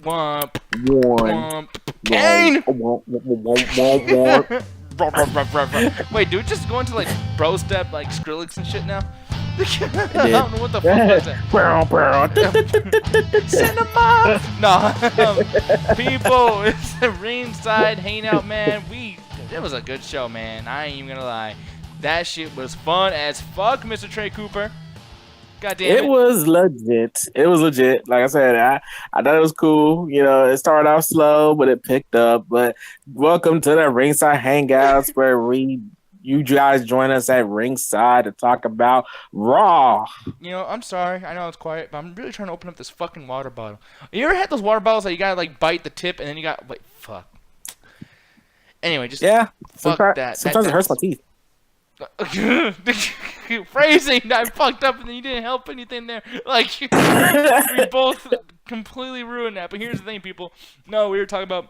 Womp. One. Womp. Kane! One. Wait, do we just go into like bro step, like Skrillex and shit now? I It don't know what the fuck was that. Cinema! No, people, it's a ringside hangout, man. It was a good show, man. I ain't even gonna lie. That shit was fun as fuck, Mr. Trey Cooper. God damn it. It was legit. It was legit. Like I said, I thought it was cool. You know, it started off slow, but it picked up. But welcome to the Ringside Hangouts, where you guys join us at ringside to talk about Raw. You know, I'm sorry. I know it's quiet, but I'm really trying to open up this fucking water bottle. You ever had those water bottles that you gotta like bite the tip and then you got wait, fuck. Anyway, just fuck that. Sometimes it hurts my teeth. Phrasing, I fucked up and then you didn't help anything there. Like, we both completely ruined that. But here's the thing, people. No, we were talking about.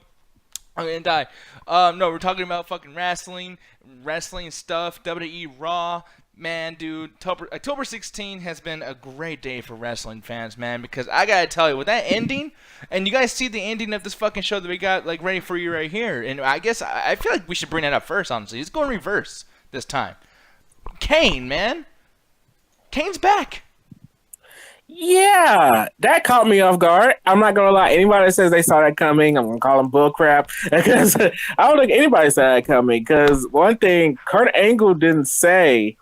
I'm gonna die. No, we're talking about fucking wrestling stuff. WWE RAW. Man, dude, October 16 has been a great day for wrestling fans, man, because I gotta tell you, with that ending, and you guys see the ending of this fucking show that we got, like, ready for you right here, and I guess I feel like we should bring that up first, honestly. It's going reverse this time. Kane, man. Kane's back. Yeah, that caught me off guard. I'm not gonna lie. Anybody that says they saw that coming, I'm gonna call them bullcrap because I don't think anybody saw that coming. Because one thing, Kurt Angle didn't say,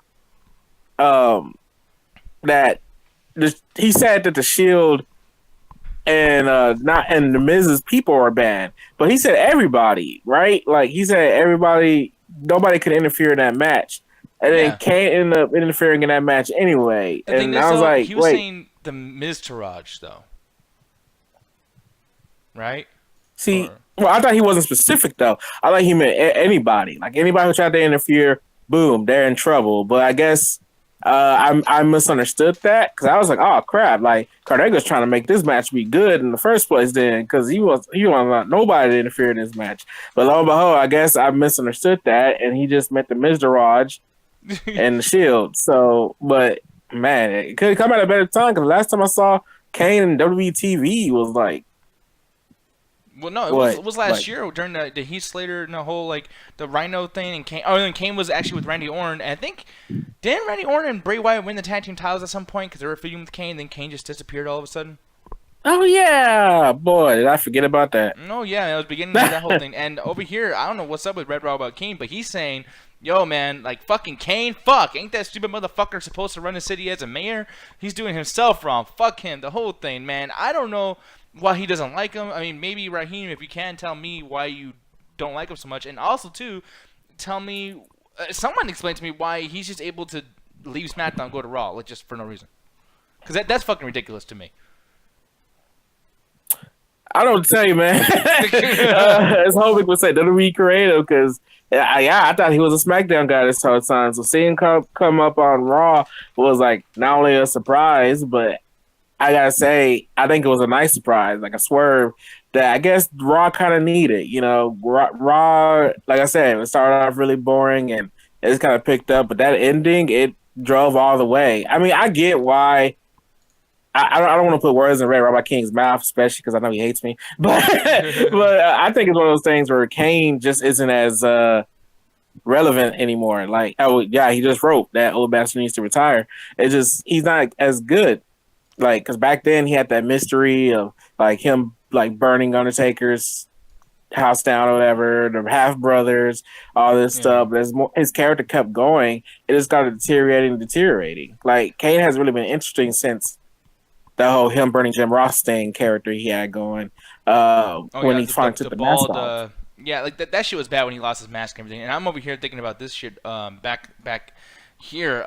that he said that the Shield and the Miz's people are banned, but he said everybody, right? Like he said everybody, nobody could interfere in that match. And then Kane ended up interfering in that match anyway. And I was like, he was saying the Miztourage, though. Right? See, well, I thought he wasn't specific, though. I thought he meant anybody. Like, anybody who tried to interfere, boom, they're in trouble. But I guess I misunderstood that because I was like, oh, crap. Like, Carnego's trying to make this match be good in the first place then because he wasn't want nobody to interfere in this match. But lo and behold, I guess I misunderstood that, and he just meant the Miztourage and the Shield. So, but man, it could come at a better time because last time I saw Kane in WTV was like, well, no, it was last year during the Heath Slater and the whole like the Rhino thing, and Kane. Oh, and Kane was actually with Randy Orton. And I think didn't Randy Orton and Bray Wyatt win the tag team titles at some point because they were feuding with Kane? Then Kane just disappeared all of a sudden. Oh yeah, boy, did I forget about that? No, yeah, it was beginning of that whole thing. And over here, I don't know what's up with Red Raw about Kane, but he's saying, yo, man, like, fucking Kane, fuck. Ain't that stupid motherfucker supposed to run the city as a mayor? He's doing himself wrong. Fuck him, the whole thing, man. I don't know why he doesn't like him. I mean, maybe, Raheem, if you can, tell me why you don't like him so much. And also, too, tell me, someone explain to me why he's just able to leave SmackDown and go to Raw, like, just for no reason. Because that's fucking ridiculous to me. I don't tell you, man. As Hovick would say, WWE creative, because I thought he was a SmackDown guy this whole time. So seeing him come up on Raw was like not only a surprise, but I gotta say, I think it was a nice surprise, like a swerve that I guess Raw kind of needed. You know, Raw, like I said, it started off really boring and it just kind of picked up, but that ending, it drove all the way. I mean, I get why. I don't want to put words in Red Robot King's mouth, especially because I know he hates me. But I think it's one of those things where Kane just isn't as relevant anymore. Like, oh yeah, he just wrote that old bastard needs to retire. It's just he's not as good. Like, because back then he had that mystery of like him like burning Undertaker's house down or whatever, the half brothers, all this stuff. But as his character kept going, it just got deteriorating. Like, Kane has really been interesting since the whole him burning Jim Ross thing character he had going when he finally took the mask off. Yeah, like that shit was bad when he lost his mask and everything. And I'm over here thinking about this shit back here.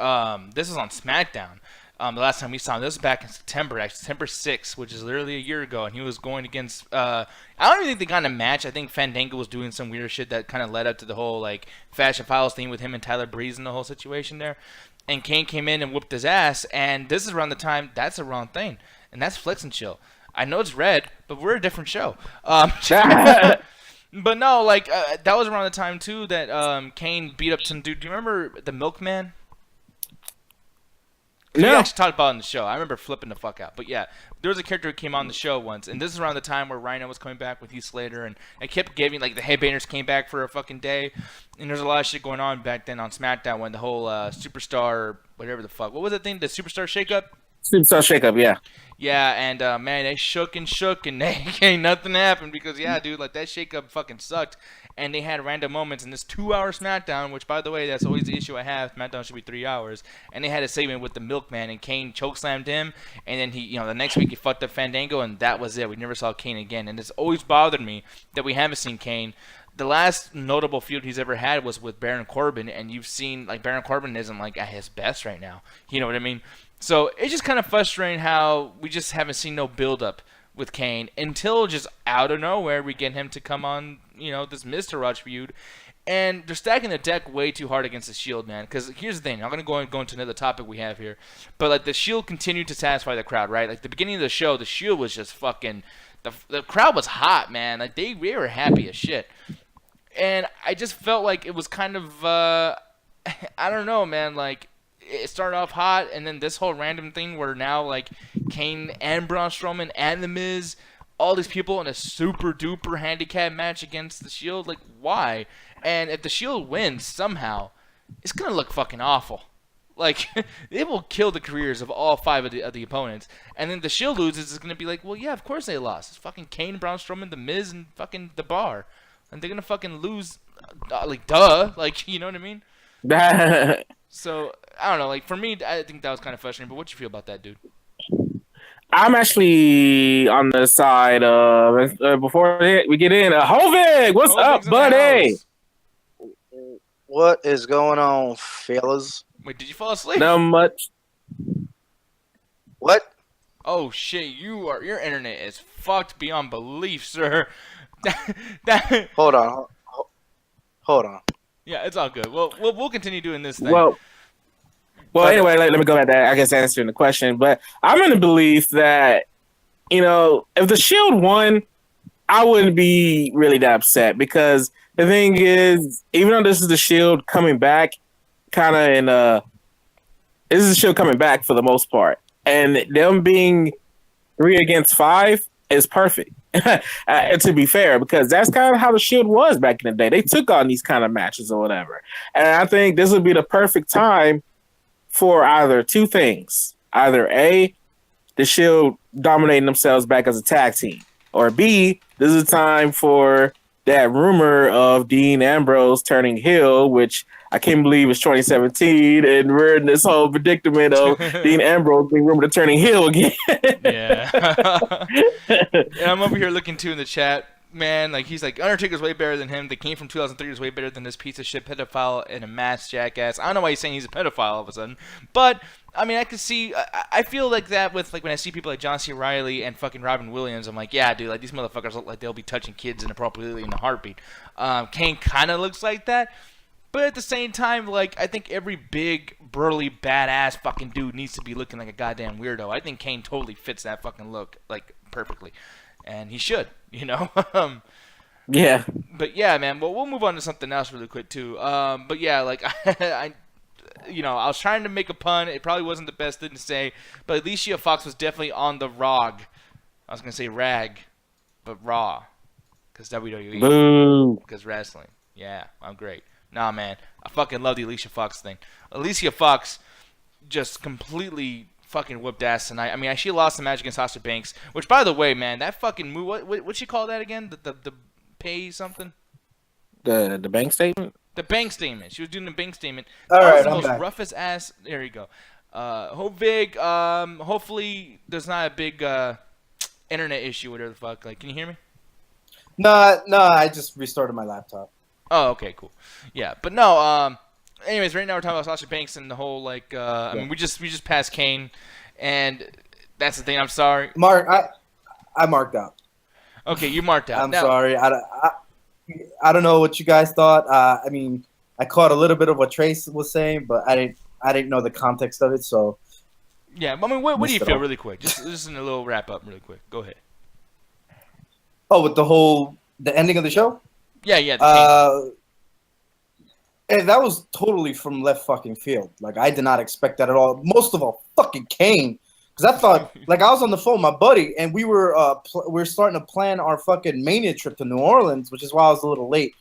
This is on SmackDown. The last time we saw him, this was back in September 6th, which is literally a year ago. And he was going against, I don't even think they got in a match. I think Fandango was doing some weird shit that kind of led up to the whole like Fashion Files thing with him and Tyler Breeze and the whole situation there. And Kane came in and whooped his ass, and this is around the time that's the wrong thing, and that's Flex and Chill. I know it's red, but we're a different show. But no, like that was around the time too that Kane beat up some dude. Do you remember the Milkman? Because we No. actually talked about it on the show. I remember flipping the fuck out. But yeah, there was a character who came on the show once, and this is around the time where Rhino was coming back with Heath Slater, and I kept giving, like, the Headbangers came back for a fucking day, and there's a lot of shit going on back then on SmackDown when the whole Superstar, whatever the fuck, what was that thing, the Superstar Shakeup? Superstar Shakeup, yeah. Yeah, and man, they shook, and ain't nothing happened because, yeah, dude, like, that shakeup fucking sucked. And they had random moments in this 2-hour SmackDown, which, by the way, that's always the issue I have. SmackDown should be 3 hours. And they had a segment with the Milkman, and Kane chokeslammed him. And then he, the next week he fucked up Fandango, and that was it. We never saw Kane again. And it's always bothered me that we haven't seen Kane. The last notable feud he's ever had was with Baron Corbin, and you've seen, like, Baron Corbin isn't, like, at his best right now. You know what I mean? So it's just kind of frustrating how we just haven't seen no build-up with Kane until just out of nowhere we get him to come on, this Mr. Rush feud. And they're stacking the deck way too hard against the Shield, man. Because here's the thing. I'm going to go into another topic we have here. But, like, the Shield continued to satisfy the crowd, right? Like, the beginning of the show, the Shield was just fucking... The crowd was hot, man. Like, they were happy as shit. And I just felt like it was kind of... I don't know, man. Like... It started off hot, and then this whole random thing where now, like, Kane and Braun Strowman and The Miz, all these people in a super-duper handicap match against the Shield. Like, why? And if the Shield wins somehow, it's going to look fucking awful. Like, it will kill the careers of all 5 of the opponents. And then the Shield loses, it's going to be like, well, yeah, of course they lost. It's fucking Kane, Braun Strowman, The Miz, and fucking The Bar. And they're going to fucking lose, like, duh. Like, you know what I mean? So, I don't know. Like, for me, I think that was kind of frustrating. But what you feel about that, dude? I'm actually on the side of, before we get in, Hovig! What's up, buddy? What is going on, fellas? Wait, did you fall asleep? Not much. What? Oh, shit. Your internet is fucked beyond belief, sir. Hold on. Hold on. Yeah, it's all good. Well, we'll continue doing this thing. Well, anyway, let me go back to that, I guess, answering the question. But I'm in the belief that, if the Shield won, I wouldn't be really that upset because the thing is, even though this is the Shield coming back, this is the Shield coming back for the most part. And them being 3 against 5 is perfect. To be fair, because that's kind of how the Shield was back in the day. They took on these kind of matches or whatever. And I think this would be the perfect time for either two things. Either A, the Shield dominating themselves back as a tag team. Or B, this is a time for that rumor of Dean Ambrose turning heel, which I can't believe it's 2017, and we're in this whole predicament of Dean Ambrose being rumored to turning heel again. Yeah. And I'm over here looking too in the chat. Man, like, he's like, Undertaker's way better than him. The King from 2003 is way better than this piece of shit pedophile and a mass jackass. I don't know why he's saying he's a pedophile all of a sudden. But, I mean, I could see, I feel like that with, like, when I see people like John C. Reilly and fucking Robin Williams, I'm like, yeah, dude, like, these motherfuckers look like they'll be touching kids inappropriately in a heartbeat. Kane kind of looks like that. But at the same time, like, I think every big, burly, badass fucking dude needs to be looking like a goddamn weirdo. I think Kane totally fits that fucking look, like, perfectly. And he should, Yeah. But yeah, man. Well, we'll move on to something else really quick too. But yeah, like I was trying to make a pun. It probably wasn't the best thing to say, but Alicia Fox was definitely on the ROG. I was gonna say rag, but raw, because WWE. Boo. Because wrestling. Yeah, I'm great. Nah, man. I fucking love the Alicia Fox thing. Alicia Fox just completely fucking whooped ass tonight. I mean, she lost the match against Sasha Banks, which, by the way, man, that fucking move. What'd she call that again? The pay something? The bank statement? The bank statement. She was doing the bank statement. All That right, was the I'm most back. roughest ass. There you go. Hovig. Hopefully there's not a big internet issue, whatever the fuck. Like, can you hear me? No, I just restarted my laptop. Oh, okay, cool. Yeah, but no. Anyways, right now we're talking about Sasha Banks and the whole like. I mean, we just passed Kane, and that's the thing. I'm sorry. Mark, I marked out. Okay, you marked out. I'm Now- sorry. I don't know what you guys thought. I mean, I caught a little bit of what Trace was saying, but I didn't know the context of it. So Yeah, I mean, what do you Missed it feel all. really quick? Just in a little wrap up, really quick. Go ahead. with the ending of the show. Yeah. The Kane. And that was totally from left fucking field. Like, I did not expect that at all. Most of all, fucking Kane. Because I thought, like, I was on the phone with my buddy, and we were starting to plan our fucking Mania trip to New Orleans, which is why I was a little late.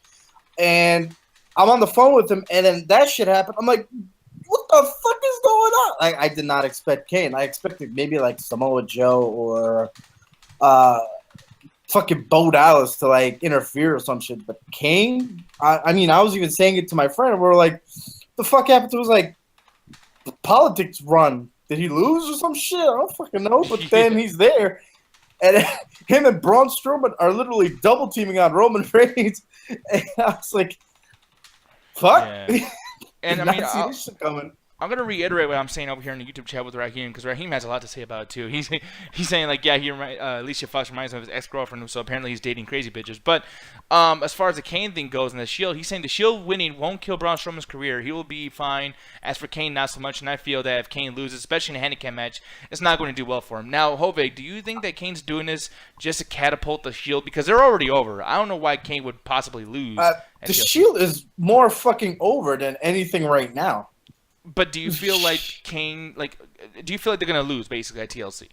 And I'm on the phone with him, and then that shit happened. I'm like, what the fuck is going on? I did not expect Kane. I expected maybe, like, Samoa Joe or fucking Bo Dallas to, like, interfere or some shit. But Kane, I mean, I was even saying it to my friend, and we were like, the fuck happened to us? Like, the politics run. Did he lose or some shit? I don't fucking know. But then he's there. And him and Braun Strowman are literally double teaming on Roman Reigns. And I was like, fuck. Yeah. And I mean, see this shit coming. I'm gonna reiterate what I'm saying over here in the YouTube chat with Raheem, because Raheem has a lot to say about it too. He's saying like, yeah, Alicia Fox reminds him of his ex-girlfriend, so apparently he's dating crazy bitches. But as far as the Kane thing goes and the Shield, he's saying the Shield winning won't kill Braun Strowman's career. He will be fine. As for Kane, not so much. And I feel that if Kane loses, especially in a handicap match, it's not going to do well for him. Now, Hovig, do you think that Kane's doing this just to catapult the Shield, because they're already over? I don't know why Kane would possibly lose. The Shield is more fucking over than anything right now. But do you feel like Kane, do you feel like they're going to lose, basically, at TLC?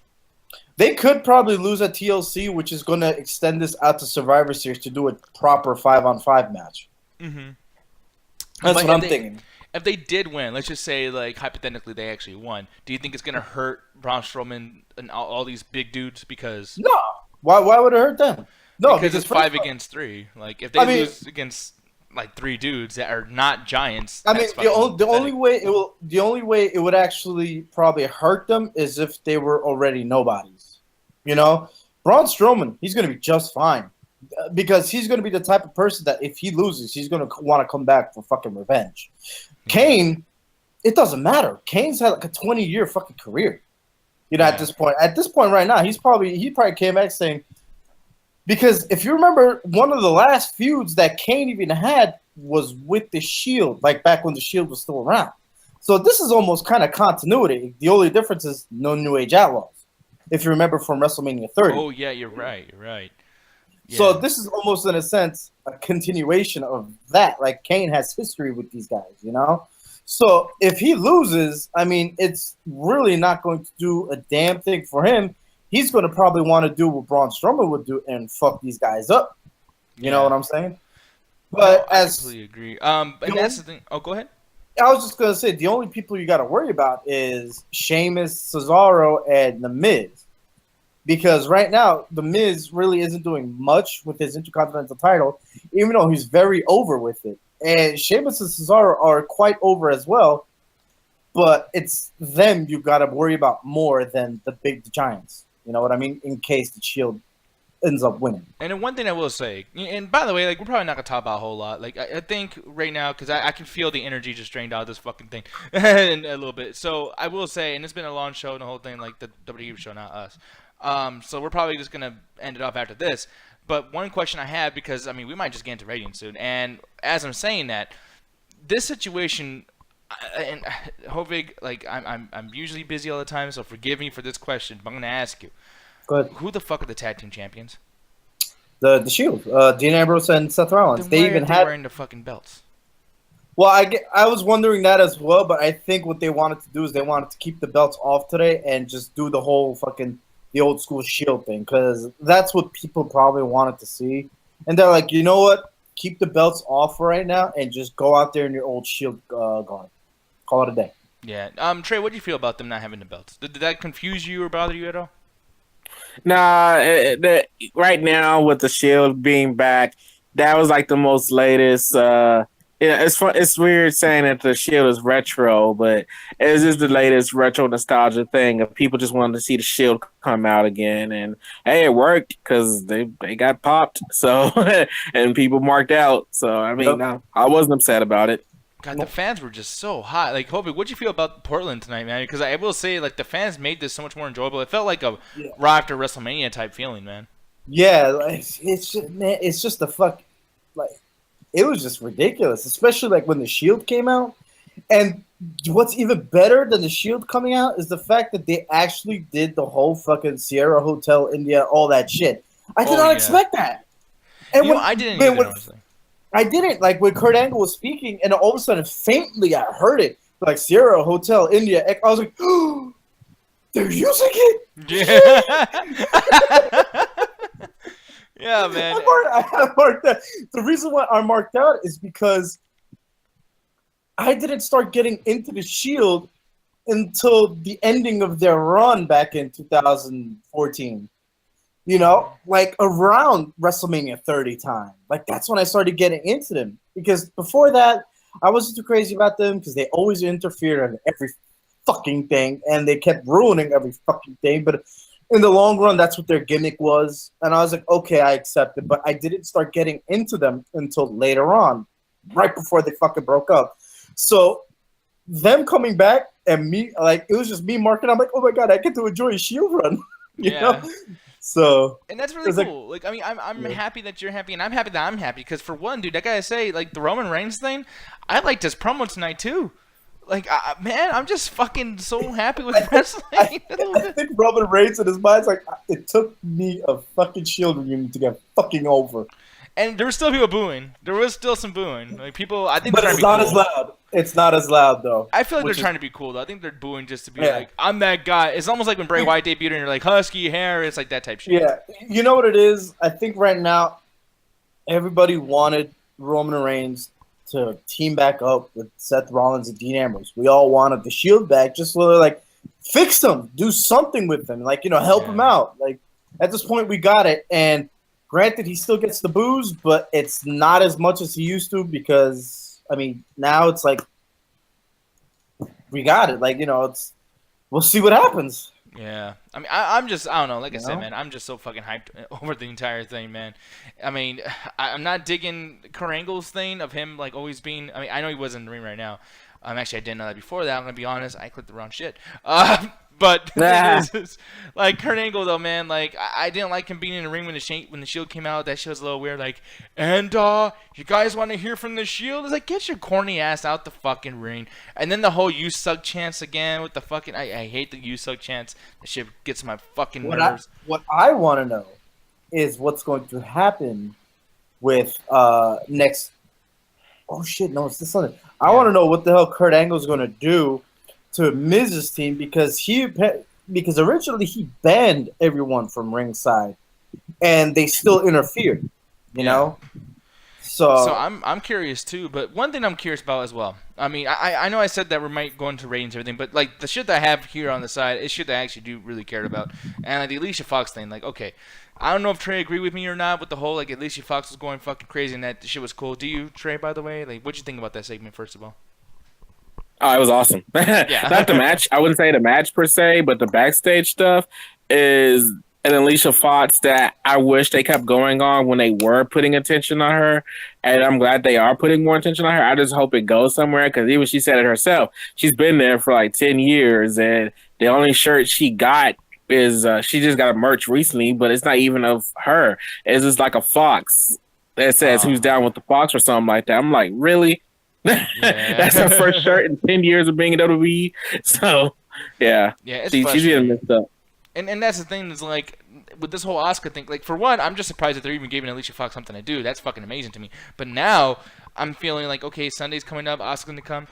They could probably lose at TLC, which is going to extend this out to Survivor Series to do a proper 5-on-5 match. Mm-hmm. That's what I'm thinking. If they did win, let's just say, like, hypothetically, they actually won, do you think it's going to hurt Braun Strowman and all these big dudes? Because no. Why would it hurt them? No, because it's 5 against 3. Like, if they lose against like 3 dudes that are not giants. I mean, the only way it would actually probably hurt them is if they were already nobodies. You know, Braun Strowman, he's going to be just fine because he's going to be the type of person that if he loses, he's going to want to come back for fucking revenge. Kane, it doesn't matter. Kane's had like a 20-year fucking career. You know, at this point right now, he probably came back saying. Because if you remember, one of the last feuds that Kane even had was with the Shield, like back when the Shield was still around. So this is almost kind of continuity. The only difference is no New Age Outlaws, if you remember from WrestleMania 30. Oh, yeah, you're right. Yeah. So this is almost, in a sense, a continuation of that. Like, Kane has history with these guys, you know? So if he loses, I mean, it's really not going to do a damn thing for him. He's going to probably want to do what Braun Strowman would do and fuck these guys up. You know what I'm saying? But I completely agree. And that's the thing. Oh, go ahead. I was just going to say, the only people you got to worry about is Sheamus, Cesaro, and The Miz. Because right now, The Miz really isn't doing much with his Intercontinental title, even though he's very over with it. And Sheamus and Cesaro are quite over as well. But it's them you got to worry about more than the Giants. You know what I mean? In case the Shield ends up winning. And then one thing I will say, and by the way, like, we're probably not going to talk about a whole lot. Like, I think right now, because I can feel the energy just drained out of this fucking thing a little bit. So I will say, and it's been a long show and the whole thing, like the WWE show, not us. So we're probably just going to end it off after this. But one question I have, because, I mean, we might just get into ratings soon. And as I'm saying that, this situation... And Hovig, like, I'm usually busy all the time, so forgive me for this question, but I'm gonna ask you. Go ahead. Who the fuck are the tag team champions? The Shield, Dean Ambrose and Seth Rollins. Then why are they wearing the fucking belts? Well, I was wondering that as well, but I think what they wanted to do is they wanted to keep the belts off today and just do the whole fucking the old school Shield thing, because that's what people probably wanted to see. And they're like, you know what? Keep the belts off for right now and just go out there in your old Shield garb. Call it a day. Yeah. Trey, what do you feel about them not having the belts? Did that confuse you or bother you at all? Nah, right now with the Shield being back, that was like the most latest. It's weird saying that the Shield is retro, but it's just the latest retro nostalgia thing. If people just wanted to see the Shield come out again, and hey, it worked because they got popped. So and people marked out. So I mean, no, I wasn't upset about it. God, the fans were just so hot. Like, Hovig, what'd you feel about Portland tonight, man? Because I will say, like, the fans made this so much more enjoyable. It felt like a Raw after WrestleMania type feeling, man. Yeah, like, it's just the fuck. Like, it was just ridiculous, especially like when the Shield came out. And what's even better than the Shield coming out is the fact that they actually did the whole fucking Sierra Hotel India, all that shit. I did not expect that. And I didn't either, honestly. I didn't like when Kurt Angle was speaking, and all of a sudden, faintly, I heard it like Sierra Hotel India. I was like, oh, they're using it. Yeah. Yeah, man. I marked that. The reason why I marked out is because I didn't start getting into the Shield until the ending of their run back in 2014. You know, like around WrestleMania 30 time. Like that's when I started getting into them. Because before that, I wasn't too crazy about them because they always interfered in every fucking thing and they kept ruining every fucking thing. But in the long run, that's what their gimmick was. And I was like, okay, I accept it. But I didn't start getting into them until later on, right before they fucking broke up. So them coming back and me, like, it was just me marking. I'm like, oh my God, I get to enjoy a Shield run. you know? So. And that's really cool. Like, I mean, I'm happy that you're happy, and I'm happy that I'm happy. Because for one, dude, I gotta say, like, the Roman Reigns thing, I liked his promo tonight, too. Like, man, I'm just fucking so happy with wrestling. I think Roman Reigns in his mind's like, it took me a fucking Shield reunion to get fucking over. And there were still people booing. There was still some booing. Like people, I think. But it's not as loud. It's not as loud though. I feel like they're trying to be cool though. I think they're booing just to be like, I'm that guy. It's almost like when Bray Wyatt debuted and you're like husky hair. It's like that type shit. Yeah, you know what it is. I think right now, everybody wanted Roman Reigns to team back up with Seth Rollins and Dean Ambrose. We all wanted the Shield back, just like fix them, do something with them, like help him out. Like at this point, we got it. And granted, he still gets the boos, but it's not as much as he used to because I mean now it's like we got it. Like it's we'll see what happens. Yeah, I mean, I don't know. Like I said, man, I'm just so fucking hyped over the entire thing, man. I mean, I'm not digging Kurt Angle's thing of him like always being. I mean, I know he was in the ring right now. Actually, I didn't know that before that. I'm gonna be honest, I clicked the wrong shit. But like Kurt Angle though, man, like I didn't like him being in the ring when the Shield came out. That shit was a little weird. Like, and you guys want to hear from the Shield? It's like, get your corny ass out the fucking ring. And then the whole "you suck" chants again with the fucking I hate the "you suck" chants. That shit gets my fucking nerves. What I want to know is what's going to happen with next. Oh shit! No, it's this Sunday. I want to know what the hell Kurt Angle's going to do to Miz's team because originally he banned everyone from ringside, and they still interfered. You know, so I'm curious too. But one thing I'm curious about as well. I mean, I know I said that we might go into ratings and everything, but like the shit that I have here on the side is shit that I actually do really care about. And like the Alicia Fox thing, like okay, I don't know if Trey agreed with me or not with the whole like Alicia Fox was going fucking crazy and that shit was cool. Do you, Trey? By the way, like what'd you think about that segment first of all? Oh, it was awesome. Not the match. I wouldn't say the match per se, but the backstage stuff is an Alicia Fox that I wish they kept going on when they were putting attention on her. And I'm glad they are putting more attention on her. I just hope it goes somewhere because even she said it herself. She's been there for like 10 years. And the only shirt she got is she just got a merch recently, but it's not even of her. It's just like a fox that says who's down with the fox or something like that. I'm like, really? That's her first shirt in 10 years of being in WWE. So, yeah, she's getting messed up. And that's the thing is like with this whole Asuka thing. Like for one, I'm just surprised that they're even giving Alicia Fox something to do. That's fucking amazing to me. But now I'm feeling like okay, Sunday's coming up. Asuka's gonna come.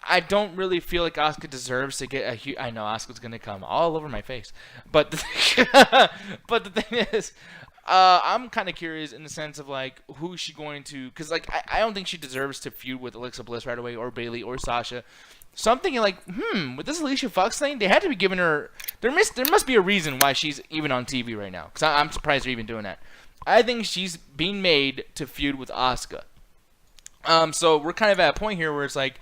I don't really feel like Asuka deserves to get a huge. I know Asuka's gonna come all over my face, but but the thing is. I'm kind of curious in the sense of like who is she going to? Because like I don't think she deserves to feud with Alexa Bliss right away or Bayley or Sasha. So I'm thinking like, with this Alicia Fox thing, they had to be giving her. There must be a reason why she's even on TV right now. Because I'm surprised they're even doing that. I think she's being made to feud with Asuka. So we're kind of at a point here where it's like,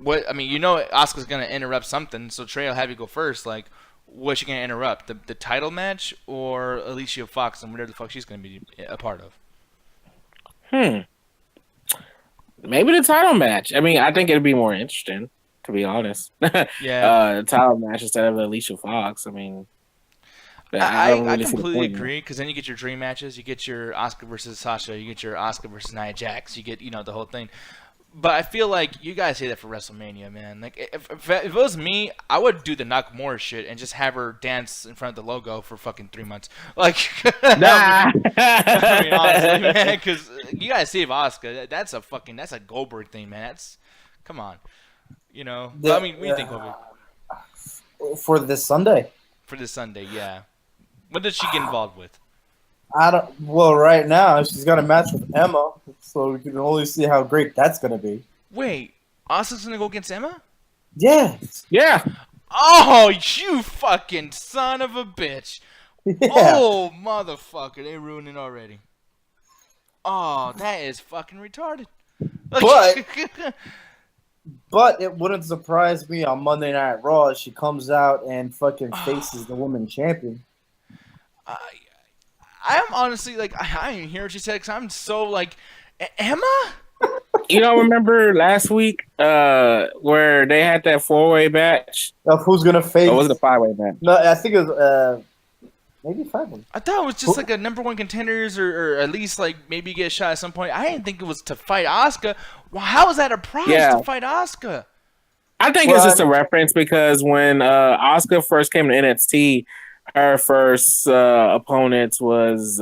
what? I mean, Asuka's gonna interrupt something. So Trey, I'll have you go first. Like. What's she going to interrupt? The title match or Alicia Fox and whatever the fuck she's going to be a part of? Maybe the title match. I mean, I think it'd be more interesting, to be honest. Yeah. The title match instead of Alicia Fox. I mean, I completely agree because then you get your dream matches. You get your Asuka versus Sasha. You get your Asuka versus Nia Jax. You get, the whole thing. But I feel like you guys say that for WrestleMania, man. Like, if it was me, I would do the Nakamura shit and just have her dance in front of the logo for fucking 3 months. Like, Nah. I mean, honestly, man, because you guys save Asuka. That's a Goldberg thing, man. Come on. You know? I mean, what do you think, Goldberg? For this Sunday. For this Sunday, yeah. What does she get involved with? Well, right now she's got a match with Emma, so we can only see how great that's gonna be. Wait, Asuka's gonna go against Emma? Yeah. Yeah. Oh, you fucking son of a bitch! Yeah. Oh, motherfucker, they ruined it already. Oh, that is fucking retarded. But it wouldn't surprise me on Monday Night Raw if she comes out and fucking faces the women's champion. I'm honestly like, I didn't hear what she said because I'm so like, Emma? You don't remember last week where they had that 4-way match? Of who's gonna face? Or was it a 5-way match? No, I think it was maybe 5-way. I thought it was just like a #1 contenders or at least like maybe get a shot at some point. I didn't think it was to fight Asuka. Well, how is that a prize to fight Asuka? I think it's just a reference because when Asuka first came to NXT, her first opponent was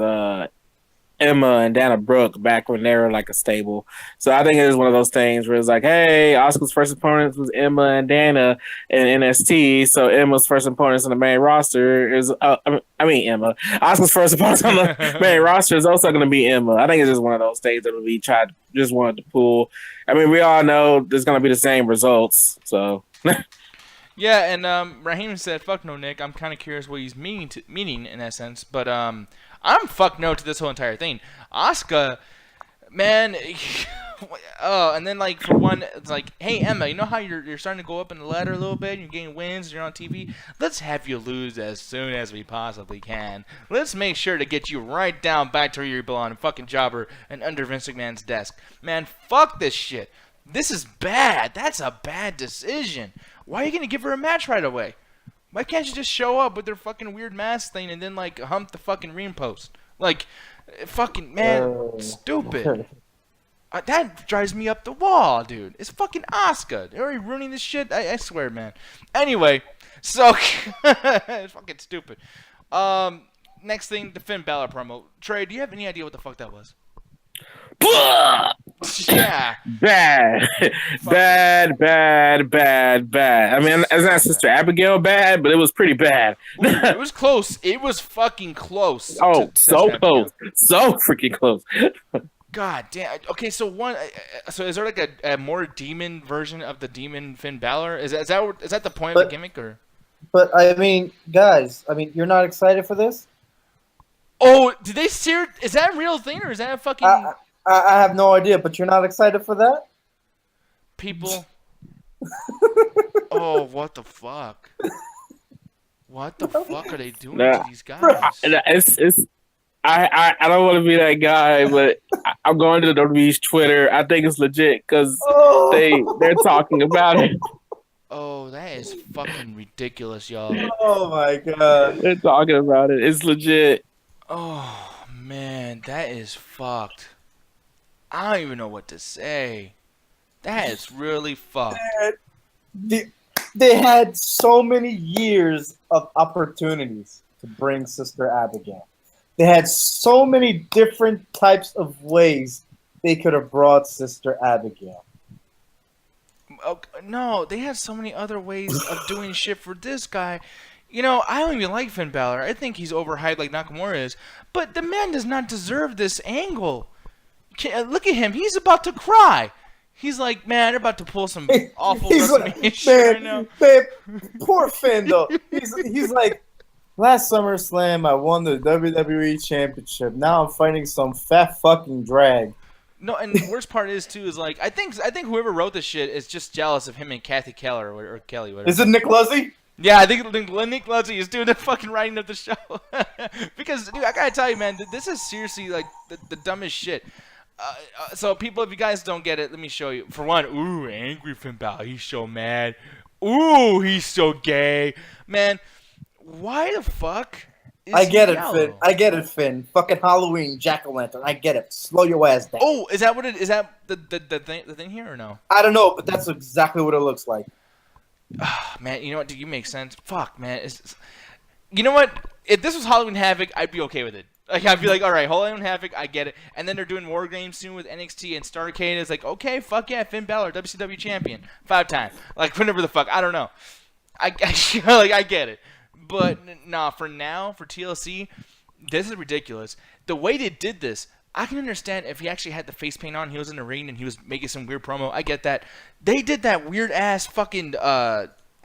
Emma and Dana Brooke back when they were like a stable. So I think it was one of those things where it's like, hey, Asuka's first opponent was Emma and Dana in NXT. So Emma's first opponents on the main roster is, Emma. Asuka's first opponent on the main roster is also going to be Emma. I think it's just one of those things that we just wanted to pull. I mean, we all know there's going to be the same results. So. Yeah, and Raheem said, "Fuck no, Nick." I'm kind of curious what he's meaning in that sense, but I'm fuck no to this whole entire thing. Asuka, man, and then like for one, it's like, hey Emma, you know how you're starting to go up in the ladder a little bit, and you're getting wins, you're on TV. Let's have you lose as soon as we possibly can. Let's make sure to get you right down back to where you belong, fucking jobber, and under Vince McMahon's desk. Man, fuck this shit. This is bad. That's a bad decision. Why are you going to give her a match right away? Why can't you just show up with their fucking weird mask thing and then, like, hump the fucking ring post? Like, fucking, man, stupid. That drives me up the wall, dude. It's fucking Asuka. They're already ruining this shit. I swear, man. Anyway, so, it's fucking stupid. Next thing, the Finn Balor promo. Trey, do you have any idea what the fuck that was? Yeah. Bad. I mean, it's not Sister Abigail bad, but it was pretty bad. Ooh, it was close. It was fucking close. Oh, so close. So freaking close. God damn. Okay, so so is there like a more demon version of the demon Finn Balor? Is that the point of the gimmick, or? But I mean, guys, you're not excited for this? Oh, did they steer? Is that a real thing, or is that a fucking? I have no idea, but you're not excited for that? People. Oh, what the fuck? What the fuck are they doing to these guys? I don't want to be that guy, but I'm going to the WWE's Twitter. I think it's legit because they're talking about it. Oh, that is fucking ridiculous, y'all. Oh my god. They're talking about it. It's legit. Oh man, that is fucked. I don't even know what to say. That is really fucked. They had so many years of opportunities to bring Sister Abigail. They had so many different types of ways they could have brought Sister Abigail. No, they had so many other ways of doing shit for this guy. You know, I don't even like Finn Balor. I think he's overhyped like Nakamura is. But the man does not deserve this angle. Look at him. He's about to cry. He's like, man, they're about to pull some awful WrestleMania shit right now. Man, poor Finn, though. He's like, last SummerSlam, I won the WWE Championship. Now I'm fighting some fat fucking drag. No, and the worst part is, too, is like, I think whoever wrote this shit is just jealous of him and Kathy Keller or Kelly, whatever. Is it Nick Luzzy? Yeah, I think Nick Luzzy is doing the fucking writing of the show. Because, dude, I gotta tell you, man, this is seriously, like, the dumbest shit. So, people, if you guys don't get it, let me show you. For one, ooh, angry Finn Balor. He's so mad. Ooh, he's so gay. Man, why the fuck I get it, Gallo. Finn. I get it, Finn. Fucking Halloween, jack-o'-lantern. I get it. Slow your ass down. Oh, is that what it is? That the thing here or no? I don't know, but that's exactly what it looks like. Man, you know what? Dude, you make sense. Fuck, man. You know what? If this was Halloween Havoc, I'd be okay with it. Like, I'd be like, all right, Halloween Havoc, I get it. And then they're doing War Games soon with NXT and Starrcade. It's like, okay, fuck yeah, Finn Balor, WCW champion, 5-time. Like, whatever the fuck, I don't know. I get it. But nah, for now, for TLC, this is ridiculous. The way they did this, I can understand if he actually had the face paint on, he was in the ring and he was making some weird promo. I get that. They did that weird ass fucking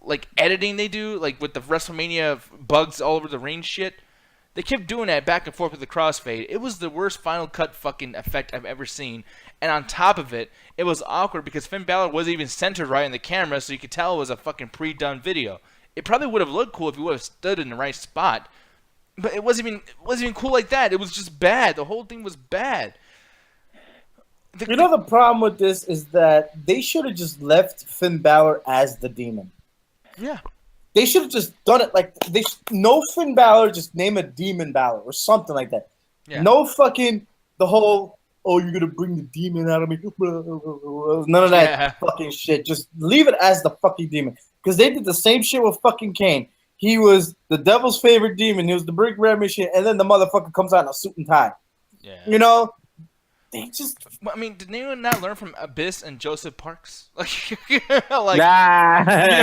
like editing they do, like with the WrestleMania bugs all over the ring shit. They kept doing that back and forth with the crossfade. It was the worst Final Cut fucking effect I've ever seen. And on top of it, it was awkward because Finn Balor wasn't even centered right in the camera, so you could tell it was a fucking pre-done video. It probably would have looked cool if he would have stood in the right spot. But it wasn't even cool like that. It was just bad. The whole thing was bad. You know the problem with this is that they should have just left Finn Balor as the demon. Yeah. They should have just done it like no Finn Balor, just name a Demon Balor or something like that. Yeah. No fucking the whole you're gonna bring the demon out of me. None of that fucking shit. Just leave it as the fucking demon. Because they did the same shit with fucking Kane. He was the devil's favorite demon. He was the brick red machine, and then the motherfucker comes out in a suit and tie. Yeah. You know? They just. I mean, did anyone not learn from Abyss and Joseph Parks? Like, nah. You know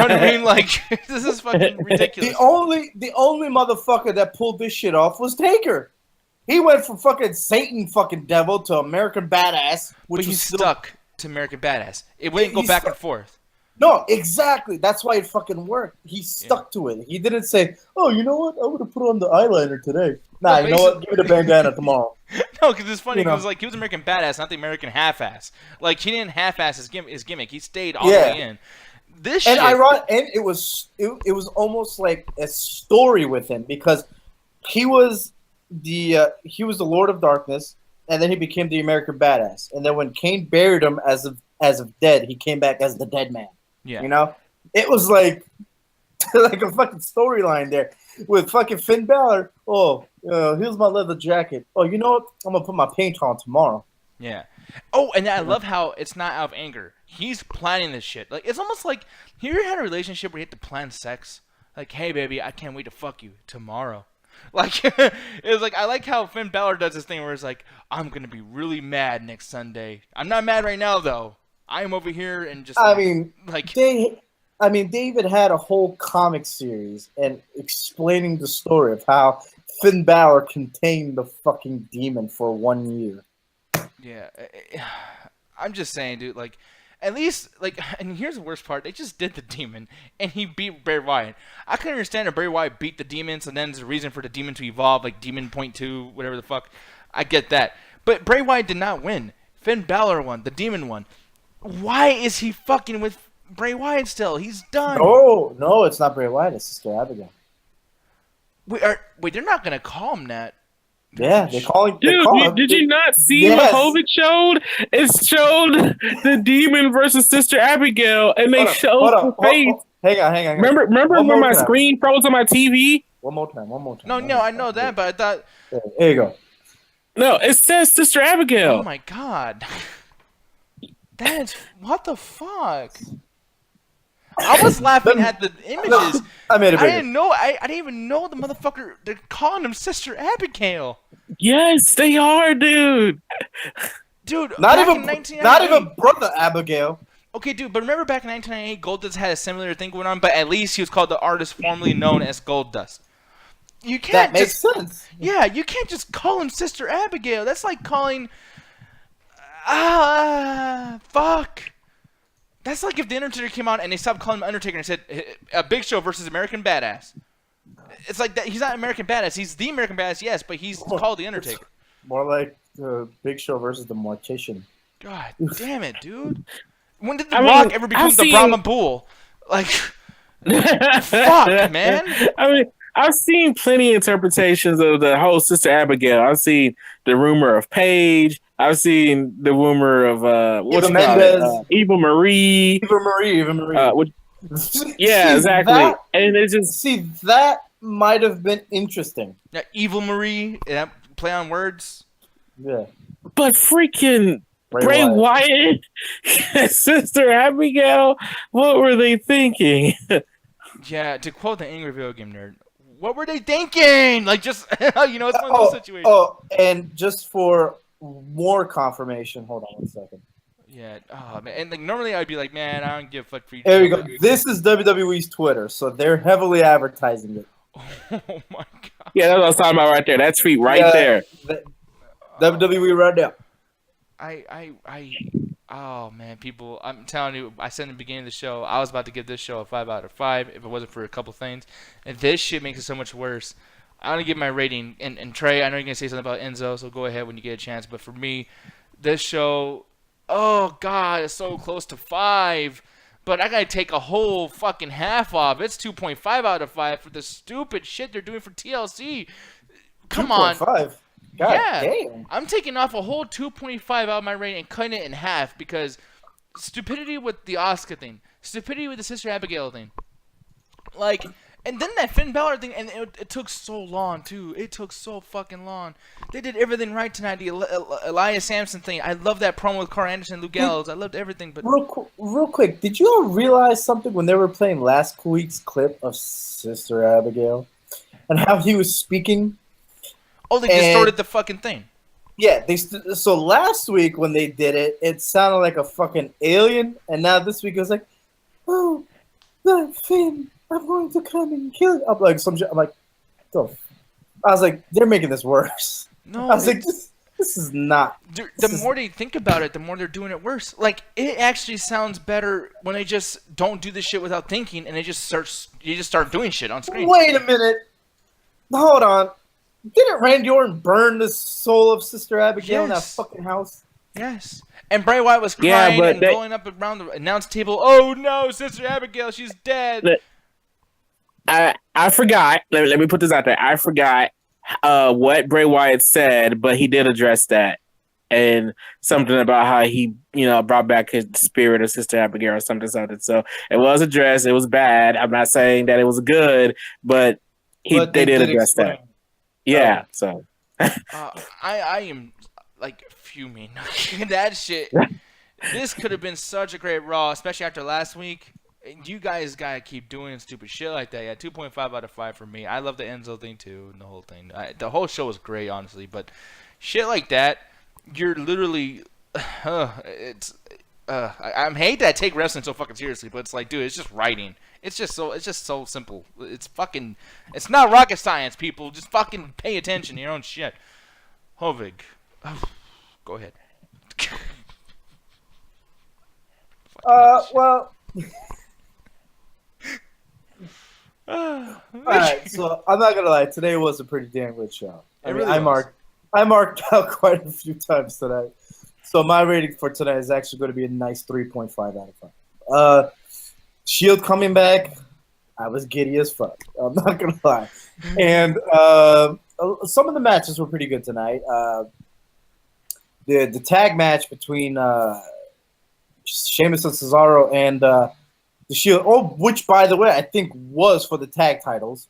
what I mean? Like, this is fucking ridiculous. The only motherfucker that pulled this shit off was Taker. He went from fucking Satan fucking devil to American Badass, which but he's stuck to American Badass. It wouldn't go back and forth. No, exactly. That's why it fucking worked. He stuck to it. He didn't say, "Oh, you know what? I'm gonna put on the eyeliner today." Nah, you know what? Give me the bandana tomorrow. No, because it's funny because like he was American Badass, not the American half-ass. Like he didn't half-ass his gimmick. He stayed all the way in. This and shit, and it was almost like a story with him because he was the Lord of Darkness, and then he became the American Badass. And then when Kane buried him as of dead, he came back as the Dead Man. Yeah, you know, it was like a fucking storyline there with fucking Finn Balor. Oh, here's my leather jacket. Oh, you know what? I'm gonna put my paint on tomorrow. Yeah. Oh, and I love how it's not out of anger. He's planning this shit. Like it's almost like you ever had a relationship where you had to plan sex. Like, hey baby, I can't wait to fuck you tomorrow. Like it was like I like how Finn Balor does this thing where it's like I'm gonna be really mad next Sunday. I'm not mad right now though. I'm over here and just. David had a whole comic series and explaining the story of how Finn Balor contained the fucking demon for 1 year. Yeah, I'm just saying, dude. Like, at least, like, and here's the worst part: they just did the demon, and he beat Bray Wyatt. I can understand if Bray Wyatt beat the demon, so then there's a reason for the demon to evolve, like Demon Point 2, whatever the fuck. I get that, but Bray Wyatt did not win. Finn Balor won. The demon won. Why is he fucking with Bray Wyatt still? He's done. No, it's not Bray Wyatt. It's Sister Abigail. Wait, they're not gonna call him that. Yeah, they call him. Dude, did you not see what it showed? It showed the demon versus Sister Abigail, and they showed the face. Hang on. Remember when my screen froze on my TV? One more time. No, I know that, but I thought. There you go. No, it says Sister Abigail. Oh my god. That's what the fuck. I was laughing at the images. I didn't know. I didn't even know the motherfucker. They're calling him Sister Abigail. Yes, they are, dude. Dude, not even Brother Abigail. Okay, dude, but remember back in 1998, Goldust had a similar thing going on, but at least he was called the artist formerly known as Goldust. You can't. That makes sense. Yeah, you can't just call him Sister Abigail. That's like calling. Fuck. That's like if the Undertaker came out and they stopped calling him Undertaker and said a Big Show versus American Badass. It's like that. He's not American Badass. He's the American Badass, yes, but he's called the Undertaker. More like the Big Show versus the Mortician. God damn it, dude. When did The Rock ever become the Brahma Bull? Like, fuck, man. I've seen plenty of interpretations of the whole Sister Abigail. I've seen the rumor of Paige. I've seen the rumor of Eva Marie. Eva Marie. Yeah, exactly. And it's just that might have been interesting. Yeah, Evil Marie, play on words. Yeah. But freaking Bray Wyatt, Sister Abigail, what were they thinking? Yeah, to quote the angry video game nerd, what were they thinking? Like, just it's one of those situations. Oh, and just for more confirmation, hold on one second. Yeah. Oh man. And like normally I'd be like, man, I don't give a fuck for you. There we go. This is WWE's Twitter, so they're heavily advertising it. Oh my god. Yeah, that's what I was talking about right there. That tweet right there. WWE right now. Oh man, people! I'm telling you, I said in the beginning of the show, I was about to give this show a 5 out of 5 if it wasn't for a couple things, and this shit makes it so much worse. I'm gonna give my rating, and Trey, I know you're gonna say something about Enzo, so go ahead when you get a chance. But for me, this show, oh god, it's so close to 5, but I gotta take a whole fucking half off. It's 2.5 out of 5 for the stupid shit they're doing for TLC. Come on. 2.5. God yeah, damn. I'm taking off a whole 2.5 out of my rating and cutting it in half because stupidity with the Asuka thing, stupidity with the Sister Abigail thing, like, and then that Finn Balor thing, and it took so long too. It took so fucking long. They did everything right tonight. The Elias Samson thing, I love that promo with Carl Anderson, Luke Gallows. I loved everything. But real quick, did you all realize something when they were playing last week's clip of Sister Abigail and how he was speaking? Oh, they distorted the fucking thing. Yeah, so last week when they did it, it sounded like a fucking alien, and now this week it was like, "Oh, the Finn, I'm going to come and kill you." I'm like, I was like, they're making this worse. No, I was like, this is not. The more they think about it, the more they're doing it worse. Like, it actually sounds better when they just don't do this shit without thinking, and you just start doing shit on screen. Wait a minute, hold on. Didn't Randy Orton burn the soul of Sister Abigail in that fucking house? Yes. And Bray Wyatt was crying and rolling up around the announce table. Oh no, Sister Abigail, she's dead. I forgot. Let me put this out there. I forgot what Bray Wyatt said, but he did address that. And something about how he, brought back his spirit of Sister Abigail or something. So it was addressed. It was bad. I'm not saying that it was good, but they did address that. Yeah, so I am like fuming. That shit. This could have been such a great Raw, especially after last week. You guys gotta keep doing stupid shit like that. Yeah, 2.5 out of 5 for me. I love the Enzo thing too, and the whole thing. The whole show was great, honestly. But shit like that, you're literally, I hate that I take wrestling so fucking seriously, but it's like, dude, it's just writing. It's just so simple. It's not rocket science, people. Just fucking pay attention to your own shit. Hovig. Go ahead. Well. Alright, so I'm not gonna lie. Today was a pretty damn good show. I marked out quite a few times tonight. So my rating for tonight is actually going to be a nice 3.5 out of 5. Shield coming back, I was giddy as fuck. I'm not gonna lie. And some of the matches were pretty good tonight. The tag match between Sheamus and Cesaro and the Shield, which by the way I think was for the tag titles.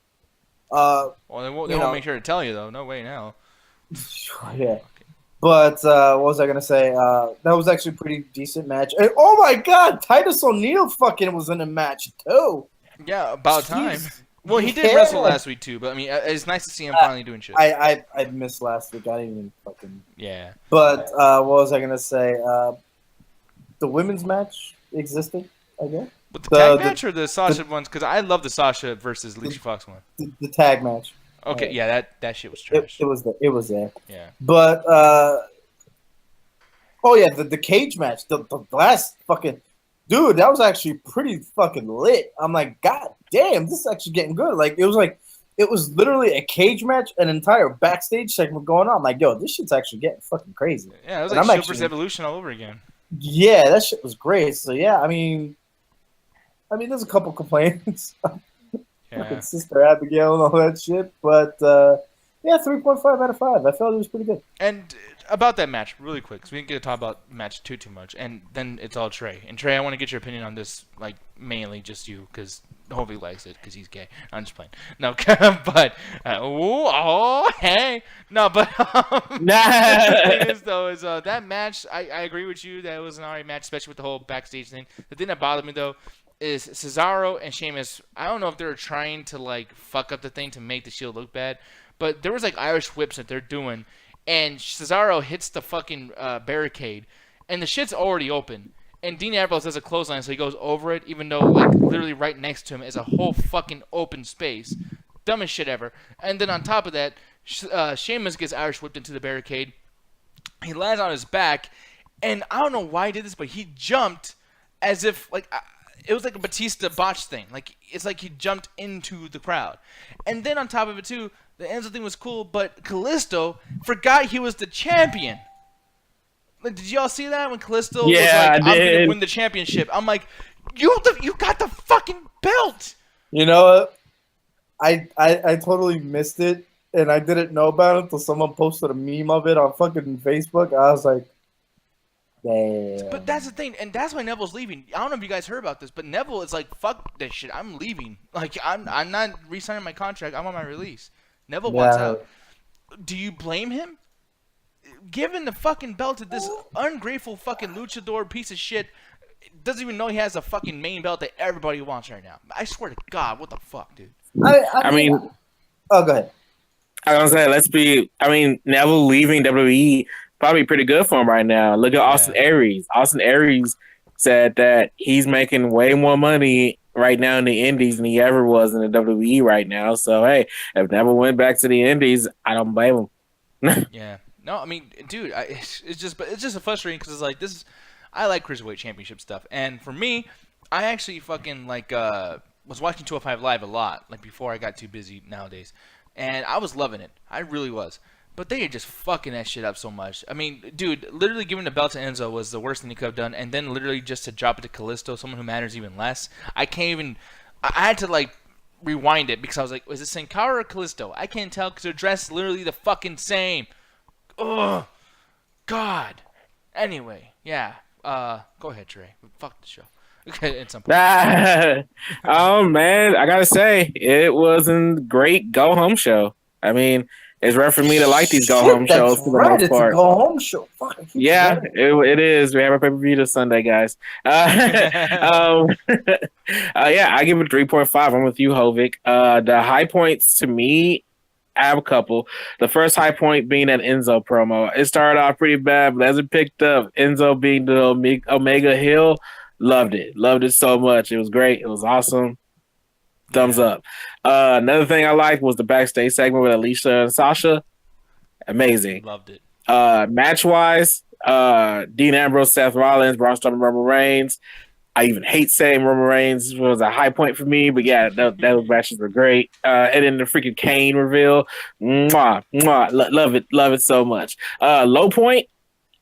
Well, they won't make sure to tell you though. No way now. Yeah. But what was I gonna say? That was actually a pretty decent match. And, oh my God, Titus O'Neil fucking was in a match too. Yeah, about time. Well, he did wrestle last week too, but I mean, it's nice to see him finally doing shit. I missed last week. I didn't even fucking. Yeah. But what was I gonna say? The women's match existed, I guess. But the tag match or the Sasha ones? Because I love the Sasha versus Alicia Fox one. The tag match. Okay, yeah, that shit was trash. It was there. Yeah. But the cage match, the last fucking dude, that was actually pretty fucking lit. I'm like, God damn, this is actually getting good. It was literally a cage match, an entire backstage segment going on. I'm like, yo, this shit's actually getting fucking crazy. Yeah, it was like Shield vs. Evolution all over again. Yeah, that shit was great. So yeah, I mean, there's a couple complaints. Yeah. Sister Abigail and all that shit, but 3.5 out of 5. I felt it was pretty good. And about that match, really quick, because we didn't get to talk about the match too much, and then it's all Trey. And Trey, I want to get your opinion on this, like mainly just you, because hopefully likes it because he's gay. I'm just playing. No, but hey, no, but the thing is though is that match. I agree with you that it was an alright match, especially with the whole backstage thing. The thing that bothered me though is Cesaro and Sheamus. I don't know if they were trying to like fuck up the thing to make the Shield look bad, but there was like Irish whips that they're doing, and Cesaro hits the fucking barricade, and the shit's already open. And Dean Ambrose does a clothesline, so he goes over it, even though, like, literally right next to him is a whole fucking open space. Dumbest shit ever. And then on top of that, Sheamus gets Irish whipped into the barricade. He lands on his back, and I don't know why he did this, but he jumped as if, like, it was like a Batista botch thing. Like, it's like he jumped into the crowd. And then on top of it, too, the Enzo thing was cool, but Kalisto forgot he was the champion. Like, did y'all see that when Kalisto was like, I'm going to win the championship? I'm like, you got the fucking belt. You know what? I totally missed it, and I didn't know about it until someone posted a meme of it on fucking Facebook. I was like, damn. But that's the thing, and that's why Neville's leaving. I don't know if you guys heard about this, but Neville is like, fuck this shit. I'm leaving. Like, I'm not re-signing my contract. I'm on my release. Neville wants out. Do you blame him? Giving the fucking belt to this ungrateful fucking luchador piece of shit, doesn't even know he has a fucking main belt that everybody wants right now. I swear to God, what the fuck, dude? I mean, oh, go ahead. I was gonna say, Neville leaving WWE probably pretty good for him right now. Look at Austin Aries. Austin Aries said that he's making way more money right now in the Indies than he ever was in the WWE right now. So hey, if Neville went back to the Indies, I don't blame him. Yeah. No, I mean, dude, it's just frustrating because it's like I like Cruiserweight Championship stuff, and for me, I actually fucking like was watching 205 Live a lot, like before I got too busy nowadays, and I was loving it. I really was, but they are just fucking that shit up so much. I mean, dude, literally giving the belt to Enzo was the worst thing they could have done, and then literally just to drop it to Kalisto, someone who matters even less. I had to like rewind it because I was like, is it Sin Cara or Kalisto? I can't tell because they're dressed literally the fucking same. Oh, God. Anyway, yeah. Go ahead, Trey. Fuck the show. Okay, at some point. Oh man, I gotta say, it was a great go home show. I mean, it's rare for me to like these go home shows for the most part. It's a go home show. Fuck, yeah, it is. We have a pay per view this Sunday, guys. Yeah, I give it 3.5. I'm with you, Hovik. The high points to me, I have a couple. The first high point being that Enzo promo. It started off pretty bad, but as it picked up, Enzo being the Omega heel, loved it. Loved it so much. It was great. It was awesome. Thumbs up. Another thing I liked was the backstage segment with Alicia and Sasha. Amazing. Loved it. Match-wise, Dean Ambrose, Seth Rollins, Braun Strowman, Roman Reigns. I even hate saying Roman Reigns was a high point for me, but yeah, those matches were great. And then the freaking Kane reveal, mwah, mwah, love it so much. Low point,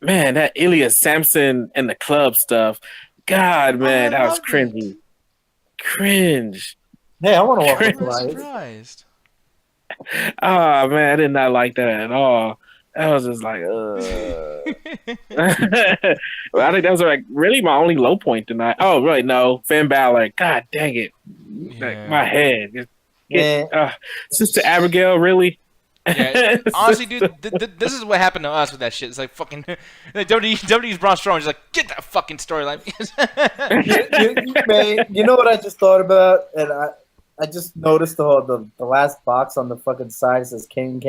man, that Elias Samson and the club stuff. God, man, that was cringy. Cringe. Hey, I want to walk I'm surprised. Oh man, I did not like that at all. I was just like, well, I think that was like really my only low point tonight. Oh, really? No, Finn Balor. God dang it! Yeah. Like, my head. Sister Abigail, really? Yeah, honestly, dude, this is what happened to us with that shit. It's like fucking like WWE's Braun Strowman is like, get that fucking storyline. You know what I just thought about, and I just noticed the last box on the fucking side says Kane.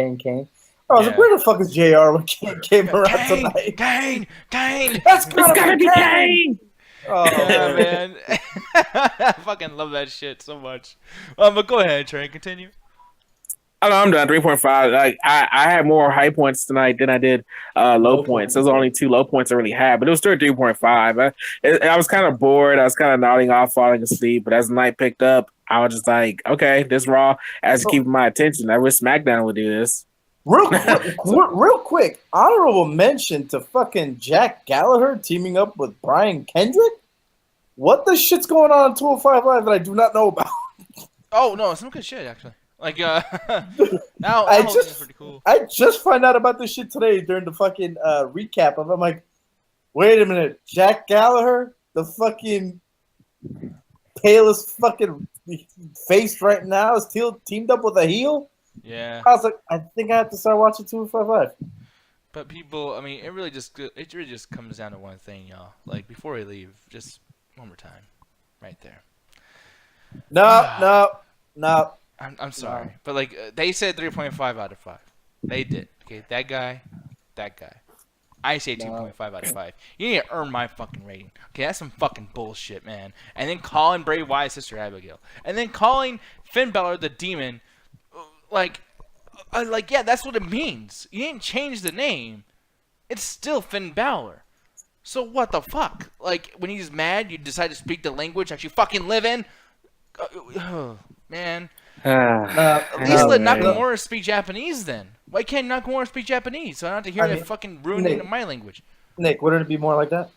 I was like, where the fuck is JR when Kane came around tonight? Kane! That's gotta be Kane! Oh, yeah, man. I fucking love that shit so much. But go ahead, Trey, continue. Oh, no, I'm done. 3.5. Like I had more high points tonight than I did low points. Those are only 2 low points I really had, but it was still 3.5. I was kind of bored. I was kind of nodding off, falling asleep. But as the night picked up, I was just like, okay, this Raw has to keep my attention. I wish SmackDown would do this. Real quick, honorable mention to fucking Jack Gallagher teaming up with Brian Kendrick. What the shit's going on 205 Live that I do not know about? Oh no, some good shit actually. Like now it's pretty cool. I just found out about this shit today during the fucking recap of. I'm like, wait a minute, Jack Gallagher, the fucking palest fucking face right now is teamed up with a heel. Yeah. I was like, I think I have to start watching 255. But people, I mean, it really just comes down to one thing, y'all. Like before we leave, just one more time, right there. No. I'm sorry, but like they said 3.5 out of 5. They did. Okay, that guy. I say 2.5 out of 5. You need to earn my fucking rating. Okay, that's some fucking bullshit, man. And then calling Bray Wyatt's sister Abigail, and then calling Finn Balor the Demon, yeah, that's what it means. You didn't change the name. It's still Finn Balor. So what the fuck? Like when he's mad, you decide to speak the language that you fucking live in. Oh, man. At least let Nakamura speak Japanese then. Why can't Nakamura speak Japanese? So I don't have to hear that fucking ruining of my language. Nick, wouldn't it be more like that?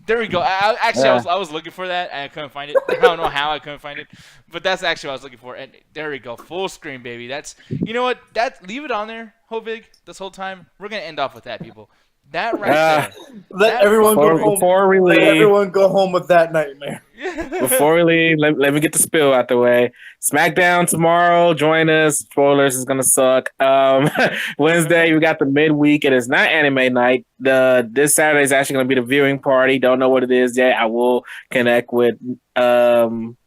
There we go. I was looking for that and I couldn't find it. I don't know how I couldn't find it, but that's actually what I was looking for. And there we go, full screen, baby. That's you know what? Leave it on there, Hovig, this whole time. We're gonna end off with that, people. That right there. Let everyone go home. Before we leave, let everyone go home with that nightmare. Before we leave, let me get the spill out the way. SmackDown tomorrow. Join us. Spoilers is gonna suck. Wednesday we got the midweek. It is not anime night. This Saturday is actually gonna be the viewing party. Don't know what it is yet. I will connect with Alan.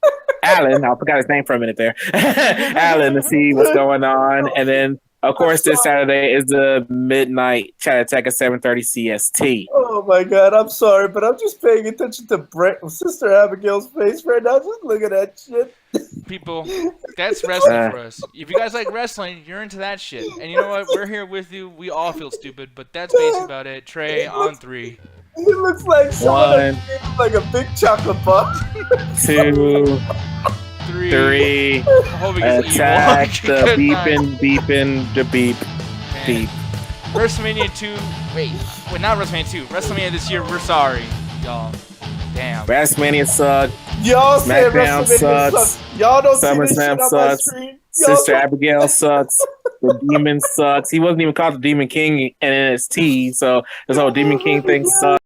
I forgot his name for a minute there. Alan to see what's going on, and then. Of course, this Saturday is the midnight chat attack at 7:30 CST. Oh my god, I'm sorry, but I'm just paying attention to Sister Abigail's face right now. Just look at that shit. People, that's wrestling for us. If you guys like wrestling, you're into that shit. And you know what? We're here with you. We all feel stupid, but that's basically about it. Trey, on 3. He looks like someone like a big chocolate bar. 2, 3. Attack the beeping, the beep. WrestleMania 2. Wait, not WrestleMania 2. WrestleMania this year. We're sorry, y'all. Damn. WrestleMania sucks. Y'all said SmackDown WrestleMania sucks. Y'all don't see this shit on my sucks. screen. Sister Abigail sucks. The Demon sucks. He wasn't even called the Demon King in NXT, so this whole Demon King thing sucks.